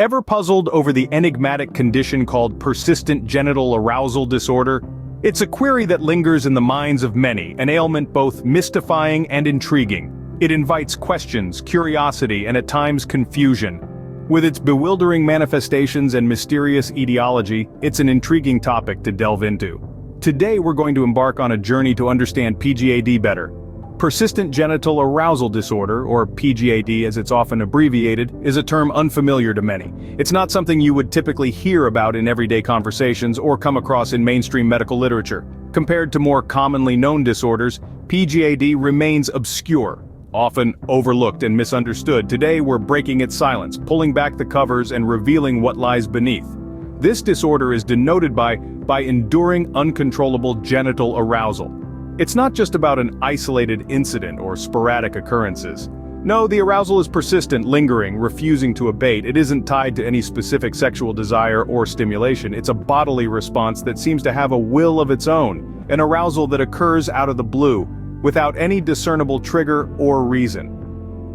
Ever puzzled over the enigmatic condition called persistent genital arousal disorder? It's a query that lingers in the minds of many, an ailment both mystifying and intriguing. It invites questions, curiosity, and at times confusion. With its bewildering manifestations and mysterious etiology, it's an intriguing topic to delve into. Today we're going to embark on a journey to understand Pgad better. Persistent Genital Arousal Disorder, or Pgad as it's often abbreviated, is a term unfamiliar to many. It's not something you would typically hear about in everyday conversations or come across in mainstream medical literature. Compared to more commonly known disorders, Pgad remains obscure, often overlooked and misunderstood. Today we're breaking its silence, pulling back the covers and revealing what lies beneath. This disorder is denoted by enduring uncontrollable genital arousal. It's not just about an isolated incident or sporadic occurrences. No, the arousal is persistent, lingering, refusing to abate. It isn't tied to any specific sexual desire or stimulation. It's a bodily response that seems to have a will of its own, an arousal that occurs out of the blue, without any discernible trigger or reason.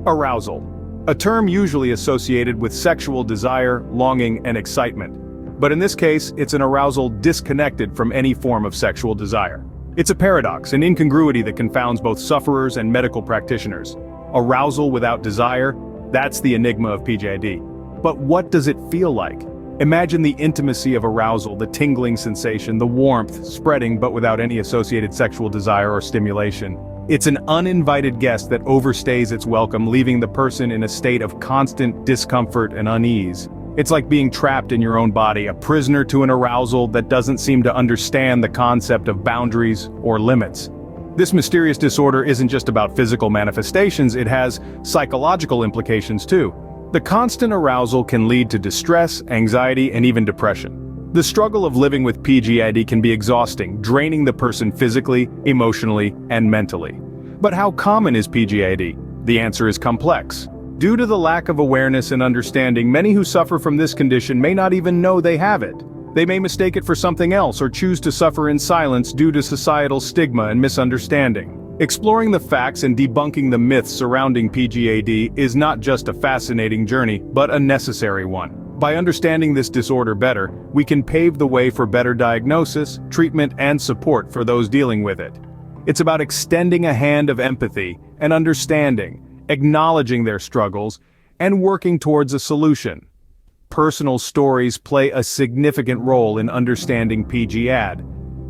Arousal, a term usually associated with sexual desire, longing, and excitement. But in this case, it's an arousal disconnected from any form of sexual desire. It's a paradox, an incongruity that confounds both sufferers and medical practitioners. Arousal without desire, that's the enigma of Pgad. But what does it feel like? Imagine the intimacy of arousal, the tingling sensation, the warmth spreading but without any associated sexual desire or stimulation. It's an uninvited guest that overstays its welcome, leaving the person in a state of constant discomfort and unease. It's like being trapped in your own body, a prisoner to an arousal that doesn't seem to understand the concept of boundaries or limits. This mysterious disorder isn't just about physical manifestations, it has psychological implications too. The constant arousal can lead to distress, anxiety, and even depression. The struggle of living with Pgad can be exhausting, draining the person physically, emotionally, and mentally. But how common is Pgad? The answer is complex. Due to the lack of awareness and understanding, many who suffer from this condition may not even know they have it. They may mistake it for something else or choose to suffer in silence due to societal stigma and misunderstanding. Exploring the facts and debunking the myths surrounding Pgad is not just a fascinating journey, but a necessary one. By understanding this disorder better, we can pave the way for better diagnosis, treatment, and support for those dealing with it. It's about extending a hand of empathy and understanding, acknowledging their struggles, and working towards a solution. Personal stories play a significant role in understanding Pgad.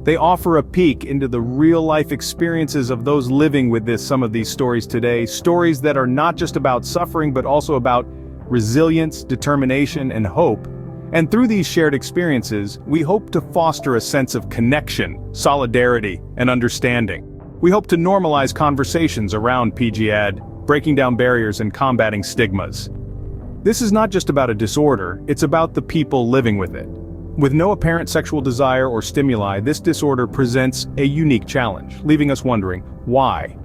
They offer a peek into the real-life experiences of those living with some of these stories today, stories that are not just about suffering but also about resilience, determination, and hope. And through these shared experiences, we hope to foster a sense of connection, solidarity, and understanding. We hope to normalize conversations around Pgad, breaking down barriers and combating stigmas. This is not just about a disorder, it's about the people living with it. With no apparent sexual desire or stimuli, this disorder presents a unique challenge, leaving us wondering, why?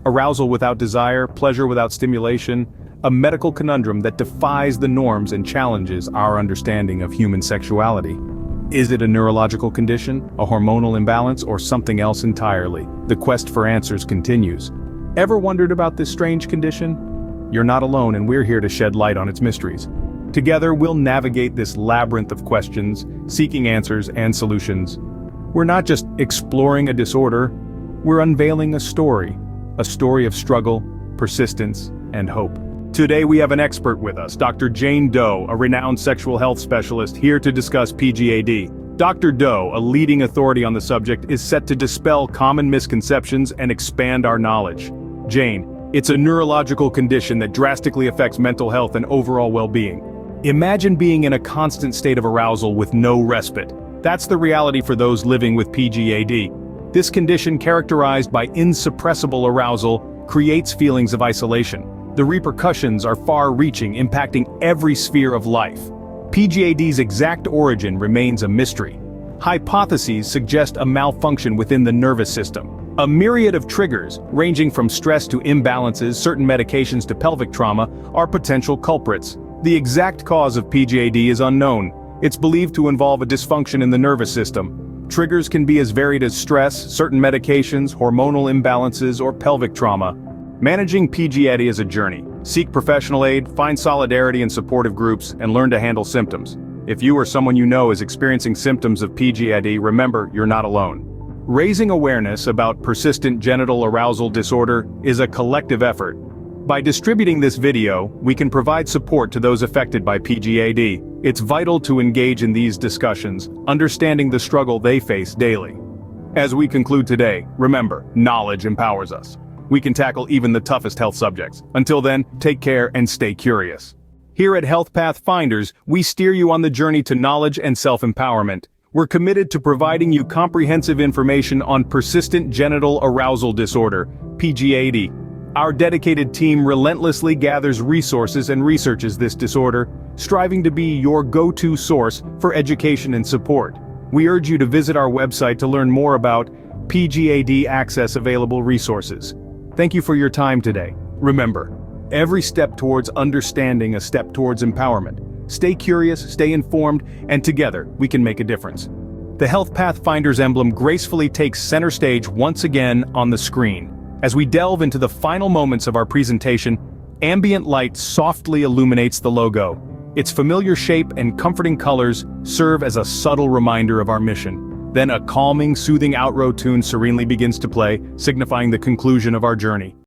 Arousal without desire, pleasure without stimulation, a medical conundrum that defies the norms and challenges our understanding of human sexuality. Is it a neurological condition, a hormonal imbalance, or something else entirely? The quest for answers continues. Ever wondered about this strange condition? You're not alone, and we're here to shed light on its mysteries. Together, we'll navigate this labyrinth of questions, seeking answers and solutions. We're not just exploring a disorder, we're unveiling a story of struggle, persistence, and hope. Today we have an expert with us, Dr. Doe, a renowned sexual health specialist, here to discuss Pgad. Dr. Doe, a leading authority on the subject, is set to dispel common misconceptions and expand our knowledge. Jane, it's a neurological condition that drastically affects mental health and overall well-being. Imagine being in a constant state of arousal with no respite. That's the reality for those living with Pgad. This condition, characterized by insuppressible arousal, creates feelings of isolation. The repercussions are far-reaching, impacting every sphere of life. Pgad's exact origin remains a mystery. Hypotheses suggest a malfunction within the nervous system. A myriad of triggers, ranging from stress to imbalances, certain medications to pelvic trauma, are potential culprits. The exact cause of Pgad is unknown. It's believed to involve a dysfunction in the nervous system. Triggers can be as varied as stress, certain medications, hormonal imbalances, or pelvic trauma. Managing Pgad is a journey. Seek professional aid, find solidarity in supportive groups, and learn to handle symptoms. If you or someone you know is experiencing symptoms of PGAD, remember, you're not alone. Raising awareness about persistent genital arousal disorder is a collective effort. By distributing this video, we can provide support to those affected by PGAD. It's vital to engage in these discussions, understanding the struggle they face daily. As we conclude today, remember, knowledge empowers us. We can tackle even the toughest health subjects. Until then, take care and stay curious. Here at HealthPath Finders, we steer you on the journey to knowledge and self-empowerment. We're committed to providing you comprehensive information on persistent genital arousal disorder, PGAD. Our dedicated team relentlessly gathers resources and researches this disorder, striving to be your go-to source for education and support. We urge you to visit our website to learn more about PGAD access available resources. Thank you for your time today. Remember, every step towards understanding, a step towards empowerment. Stay curious, stay informed, and together we can make a difference. The HealthPath Finders emblem gracefully takes center stage once again on the screen. As we delve into the final moments of our presentation, ambient light softly illuminates the logo. Its familiar shape and comforting colors serve as a subtle reminder of our mission. Then a calming, soothing outro tune serenely begins to play, signifying the conclusion of our journey.